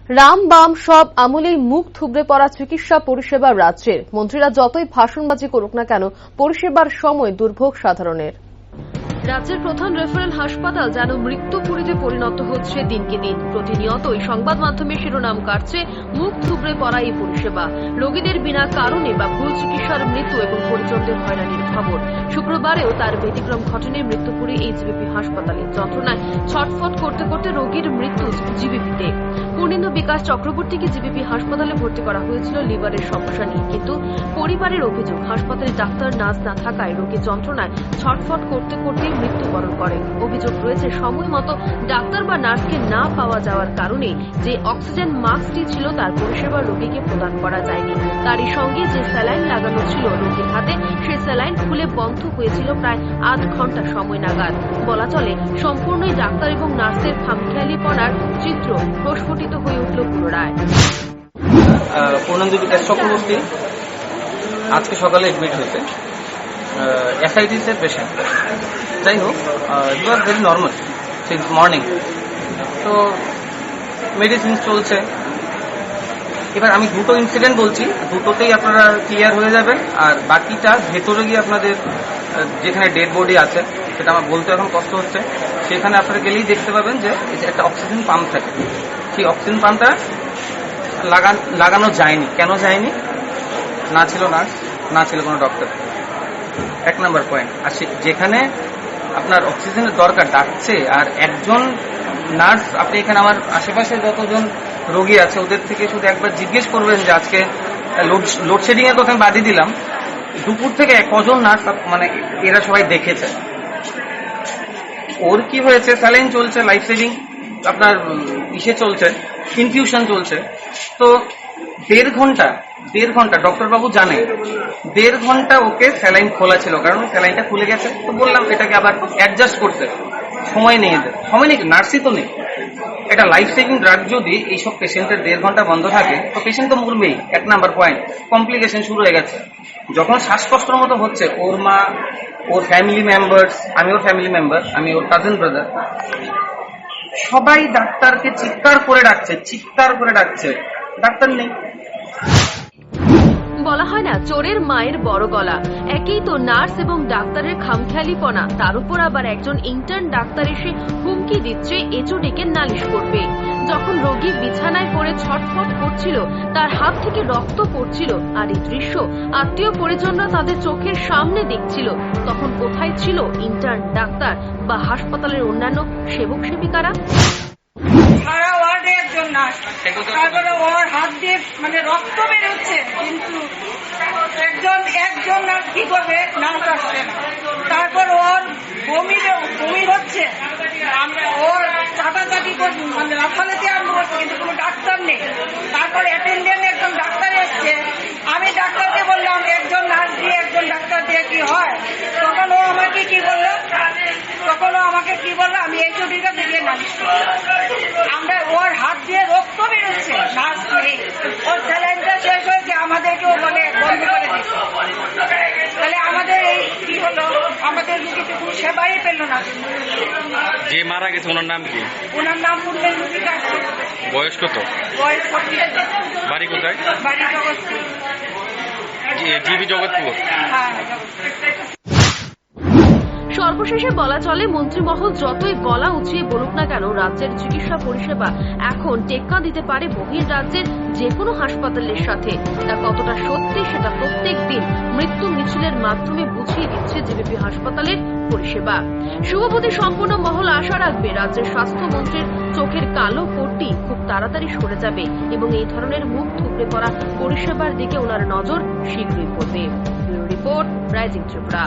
রাম বাম সব আমলেই মুখ থুবড়ে পড়া চিকিৎসা পরিষেবা রাজ্যের। মন্ত্রীরা যতই ভাষণবাজি করুক না কেন, পরিষেবার সময় দুর্ভোগ সাধারণের। রাজ্যের প্রধান রেফারেল হাসপাতাল যেন মৃত্যুপুরীতে পরিণত হচ্ছে দিনকে দিন। প্রতিনিয়তই সংবাদ মাধ্যমে শিরোনাম কাটছে মুখ থুবড়ে পড়া এই পরিষেবা। রোগীদের বিনা কারণে বা ভুল চিকিৎসার মৃত্যু এবং পরিজনদের হয়রানির খবর। শুক্রবারেও তার ব্যতিক্রম ঘটেনি মৃত্যুপুরী এই জিবিপি হাসপাতালে। যন্ত্রণায় ছটফট করতে করতে রোগীর মৃত্যু জিবিপিতে। পূর্ণেন্দু বিকাশ চক্রবর্তীকে জিবিপি হাসপাতালে ভর্তি করা হয়েছিল লিভারের সমস্যা নিয়ে, কিন্তু পরিবারের অভিযোগ হাসপাতালে ডাক্তার নার্স না থাকায় রোগী যন্ত্রণায় ছটফট করতে করতে মৃত্যুবরণ করে। অভিযোগ রয়েছে সময় মতো ডাক্তার বা নার্সকে না পাওয়া যাওয়ার কারণে যে অক্সিজেন মাস্কটি ছিল তার পরিষেবা রোগীকে প্রদান করা যায়নি। তারই সঙ্গে যে স্যালাইন লাগানো ছিল রোগীর হাতে, সেই স্যালাইন খুলে বন্ধ হয়েছিল প্রায় আধ ঘন্টা সময় নাগাদ। বলা চলে সম্পূর্ণই ডাক্তার এবং নার্সের খামখেয়ালিপনার চিত্র প্রস্ফুটিত হয়ে উঠল পুনরায়। পূর্ণেন্দু বিকাশ চক্রবর্তী আজকে সকালে এডমিট হয়েছে, এসআইটিস এর পেশেন্ট। যাই হোক, you are very normal since morning. তো মেডিসিন চলছে। এবার আমি দুটো ইনসিডেন্ট বলছি, দুটোতেই আপনারা ক্লিয়ার হয়ে যাবেন। আর বাকিটা ভেতরে গিয়ে আপনাদের যেখানে ডেড বডি আছে সেটা আমার বলতে এখন কষ্ট হচ্ছে, সেখানে আপনারা গেলেই দেখতে পাবেন যে একটা অক্সিজেন পাম্প থাকে। সেই অক্সিজেন পাম্পটা লাগানো যায়নি। কেন যায়নি? না ছিল নার্স, না ছিল কোনো ডক্টর। 1 নম্বর পয়েন্ট। আর যেখানে আপনার অক্সিজেনের দরকার ডাকছে আর একজন নার্স, আপনি এখানে আমার আশেপাশে যতজন রোগী আছে ওদের থেকে শুধু একবার জিজ্ঞেস করবেন যে আজকে লোডশেডিং এর কথা আমি বাদই দিলাম, দুপুর থেকে কজন নার্স মানে এরা সবাই দেখেছে। ওর কি হয়েছে? স্যালাইন চলছে, লাইফ সেভিং আপনার ইসে চলছে, ইনফিউশন চলছে। তো 1.5 ঘন্টা ডক্টর বাবু জানে 1.5 ঘন্টা ওকে স্যালাইন খোলা ছিল, কারণ স্যালাইনটা খুলে গেছে। তো বললাম এটাকে আবার অ্যাডজাস্ট করতে সময় নেই, সময় নেই, নার্সই তো নেই। এটা লাইফ সেভিং ড্রাগ যদি এইসব পেশেন্টের 1.5 ঘন্টা বন্ধ থাকে তো পেশেন্ট তো মরবেই। 1 নাম্বার পয়েন্ট। কমপ্লিকেশন শুরু হয়ে গেছে। যখন শ্বাসকষ্টের মতো হচ্ছে, ওর মা, ওর ফ্যামিলি মেম্বার্স, আমি ওর ফ্যামিলি মেম্বার, আমি ওর কাজিন ব্রাদার, সবাই ডাক্তারকে চিৎকার করে ডাকছে, ডাক্তার নেই। বলা হয় না চোরের মায়ের বড় গলা। একেই তো নার্স এবং ডাক্তারের খামখেয়ালিপনা, তার উপর আবার একজন ইন্টার্ন ডাক্তার এসে হুমকি দিচ্ছে এচোডিকে নালিশ করবে। যখন রোগী বিছানায় পড়ে ছটফট করছিল, তার হাত থেকে রক্ত পড়ছিল, আর এই দৃশ্য আত্মীয় পরিজনরা তাদের চোখের সামনে দেখছিল, তখন কোথায় ছিল ইন্টার্ন ডাক্তার বা হাসপাতালের অন্যান্য সেবক সেবিকারা? সারা ওয়ার্ডে একজন নার্স, তারপরে ওর হাত দিয়ে মানে রক্ত বেরোচ্ছে, কিন্তু একজন নার্স কি করবে? নার্স আসছে না। তারপর ওর বমি হচ্ছে, ওর চাটাচাটি মানে লাফালাফি আরম্ভ করছে, কিন্তু কোনো ডাক্তার নেই। তারপর অ্যাটেন্ডেন্ট একজন ডাক্তার এসছে। আমি ডাক্তারকে বললাম একজন নার্স দিয়ে একজন ডাক্তার দিয়ে কি হয়? তখন ও আমাকে কি বললো? আমি এই ছবিটা দেখে নালিশ করি। আমরা ওর হাত দিয়ে রক্ত বেরোচ্ছে, নার্স নেই, ওর স্যালাইনটা শেষ হয়েছে, আমাদেরকেও বলে বন্ধ করে দিচ্ছে। তাহলে আমাদের এই কি হলো? আমাদের রুগীতে কোনো সেবাই পেল না। যে মারা গেছে ওনার নাম কি? ওনার নাম পূর্ণেন্দু বিকাশ। বয়স কত? বয়স 40। বাড়ি কোথায়? বাড়ি জগৎপুর। জিবি জগৎপুর। হ্যাঁ। সর্বশেষে বলা চলে মন্ত্রিমহল যতই গলা উঁচিয়ে বলুক না কেন, রাজ্যের চিকিৎসা পরিষেবা এখন টেক্কা দিতে পারে বহির রাজ্যের যে কোনো হাসপাতালের সাথে। তা কতটা সত্যি সেটা প্রত্যেক দিন মৃত্যু মিছিলের মাধ্যমে বুঝিয়ে দিচ্ছে জিবিপি হাসপাতালের পরিষেবা। শুভবুদ্ধি সম্পূর্ণ মহল আশা রাখবে রাজ্যের স্বাস্থ্যমন্ত্রীর চোখের কালো পট্টি খুব তাড়াতাড়ি সরে যাবে এবং এই ধরনের মুখ থুবড়ে পড়া পরিষেবার দিকে ওনার নজর শীঘ্রই পড়বে। Bureau report, rising Tripura.